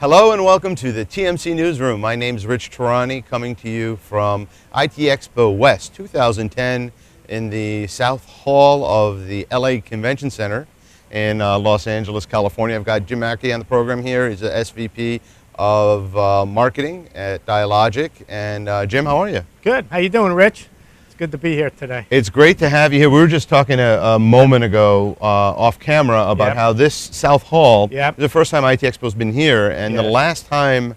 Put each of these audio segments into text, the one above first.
Hello and welcome to the TMC Newsroom. My name's Rich Tehrani, coming to you from IT Expo West 2010 in the South Hall of the LA Convention Center in Los Angeles, California. I've got Jim Machi on the program here. He's the SVP of Marketing at Dialogic. And Jim, how are you? Good. How you doing, Rich? It's good to be here today. It's great to have you here. We were just talking a moment ago off camera about how this South Hall is the first time IT Expo's been here, and the last time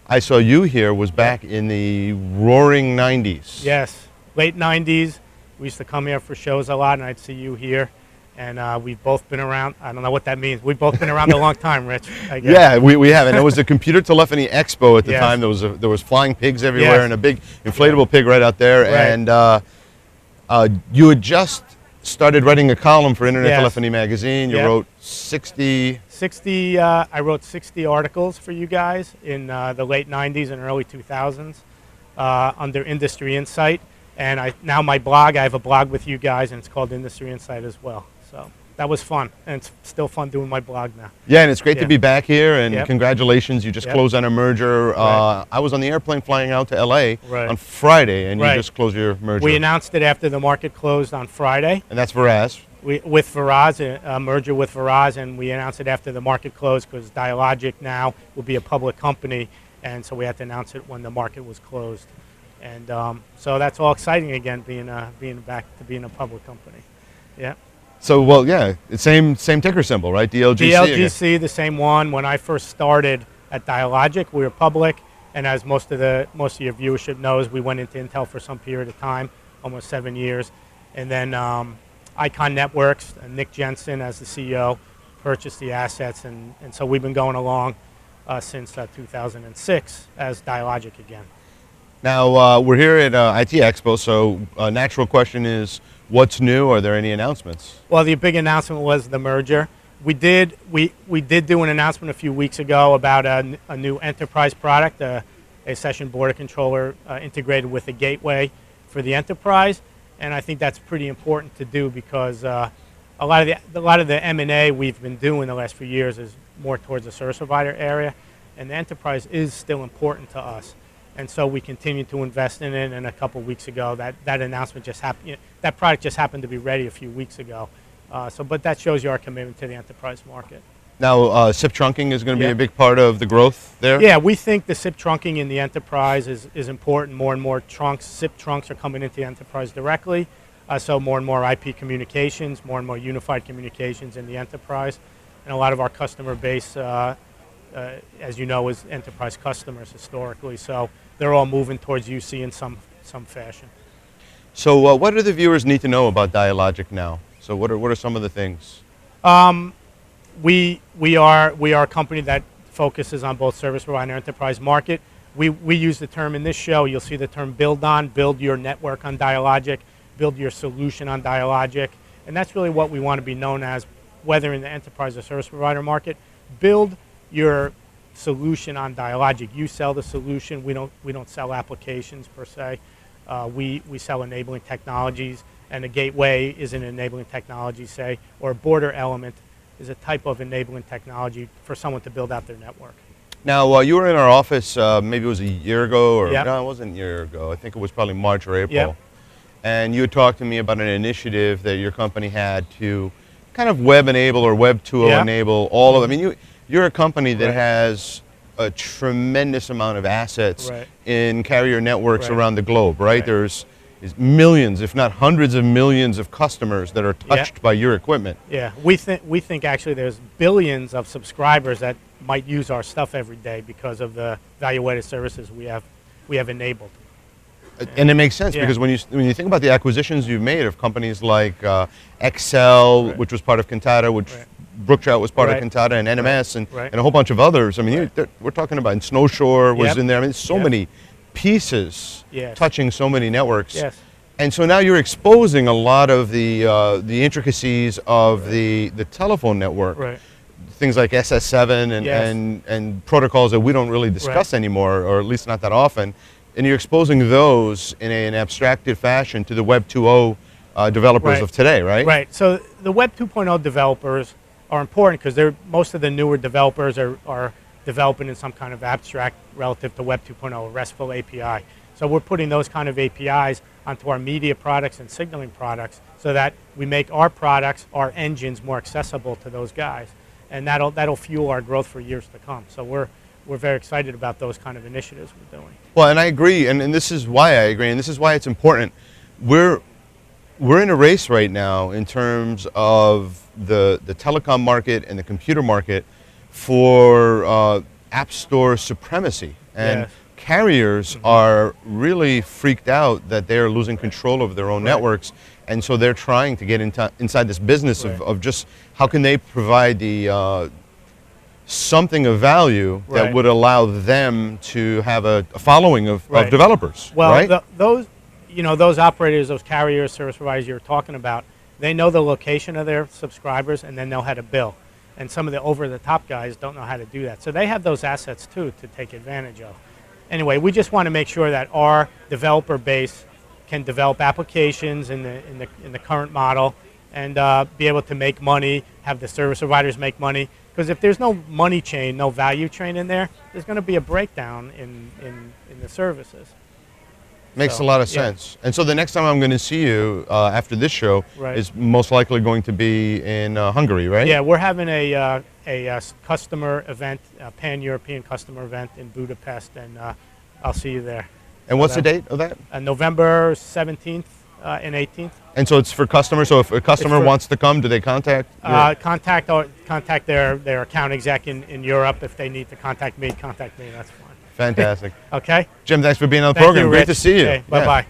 I saw you here was back in the roaring 90s. Yes, late 90s. We used to come here for shows a lot, and I'd see you here. And we've both been around. I don't know what that means. We've both been around a long time, Rich, I guess. Yeah, we have. And it was the Computer Telephony Expo at the time. There was flying pigs everywhere and a big inflatable pig right out there. Right. And you had just started writing a column for Internet Telephony Magazine. You wrote 60... I wrote 60 articles for you guys in the late 90s and early 2000s under Industry Insight. And now my blog, I have a blog with you guys, and it's called Industry Insight as well. So that was fun, and it's still fun doing my blog now. Yeah, and it's great to be back here, and congratulations, you just closed on a merger. I was on the airplane flying out to LA on Friday, and you just closed your merger. We announced it after the market closed on Friday. And that's Veraz? With Veraz, a merger with Veraz, and we announced it after the market closed because Dialogic now will be a public company, and so we had to announce it when the market was closed. And so that's all exciting again, being back to being a public company. Yeah. So, well, yeah, it's same ticker symbol, right? DLGC. DLGC, the same one. When I first started at Dialogic, we were public, and as most of your viewership knows, we went into Intel for some period of time, almost 7 years, and then Icon Networks, Nick Jensen as the CEO, purchased the assets, and so we've been going along since 2006 as Dialogic again. Now, we're here at IT Expo, so a natural question is, what's new? Are there any announcements? Well, the big announcement was the merger. We did do an announcement a few weeks ago about a new enterprise product, a session border controller integrated with a gateway for the enterprise, and I think that's pretty important to do because a lot of the M&A we've been doing the last few years is more towards the service provider area, and the enterprise is still important to us. And so we continue to invest in it, and a couple weeks ago, that announcement just happened. That product just happened to be ready a few weeks ago. But that shows you our commitment to the enterprise market. Now, SIP trunking is going to be a big part of the growth there? Yeah, we think the SIP trunking in the enterprise is important. More and more SIP trunks are coming into the enterprise directly. So more and more IP communications, more and more unified communications in the enterprise. And a lot of our customer base, as you know, is enterprise customers historically. So they're all moving towards UC in some fashion. So what do the viewers need to know about Dialogic now? So what are some of the things? We are a company that focuses on both service provider and enterprise market. We use the term in this show, you'll see the term build your network on Dialogic, build your solution on Dialogic, and that's really what we want to be known as, whether in the enterprise or service provider market. Build your solution on Dialogic. You sell the solution. We don't sell applications per se. We sell enabling technologies, and a gateway is an enabling technology, say, or a border element is a type of enabling technology for someone to build out their network. Now, you were in our office, maybe it was a year ago, or no, it wasn't a year ago. I think it was probably March or April. And you had talked to me about an initiative that your company had to kind of web enable or Web 2.0 enable all of. I mean, you're a company that has a tremendous amount of assets in carrier networks around the globe, right? There's millions, if not hundreds of millions of customers that are touched by your equipment. Yeah, we think actually there's billions of subscribers that might use our stuff every day because of the value-added services we have enabled. And it makes sense because when you think about the acquisitions you've made of companies like Excel, which was part of Cantata, which Brooktrout was part of Cantata, and NMS, and a whole bunch of others. I mean, we're talking about, and Snowshore was in there. I mean, so many pieces touching so many networks. And so now you're exposing a lot of the intricacies of the telephone network. Things like SS7 and protocols that we don't really discuss anymore, or at least not that often. And you're exposing those in an abstracted fashion to the Web 2.0 developers of today, right? Right. So the Web 2.0 developers are important because most of the newer developers developing in some kind of abstract relative to Web 2.0, a RESTful API. So we're putting those kind of APIs onto our media products and signaling products so that we make our products, our engines, more accessible to those guys. And that'll fuel our growth for years to come. So we're very excited about those kind of initiatives we're doing. Well, and I agree, and this is why I agree, and this is why it's important. We're in a race right now in terms of the telecom market and the computer market for app store supremacy. And yes. Carriers are really freaked out that they're losing control of their own networks, and so they're trying to get inside this business of just how can they provide the something of value that would allow them to have a following of developers. Well, right? Those operators, those carriers, service providers you're talking about, they know the location of their subscribers and then know how to bill. And some of the over-the-top guys don't know how to do that. So they have those assets too to take advantage of. Anyway, we just want to make sure that our developer base can develop applications in the current model and be able to make money, have the service providers make money. Because if there's no money chain, no value chain in there, there's going to be a breakdown in the services. Makes a lot of sense. And so the next time I'm going to see you after this show is most likely going to be in Hungary, right? Yeah, we're having a customer event, a pan-European customer event in Budapest, and I'll see you there. And what's the date of that? November 17th and 18th. And so it's for customers. So if a customer wants to come, do they contact? Contact their account exec in Europe. If they need to contact me. That's fine. Fantastic. Okay. Jim, thanks for being on the program. You, Great to see you. Okay, bye-bye.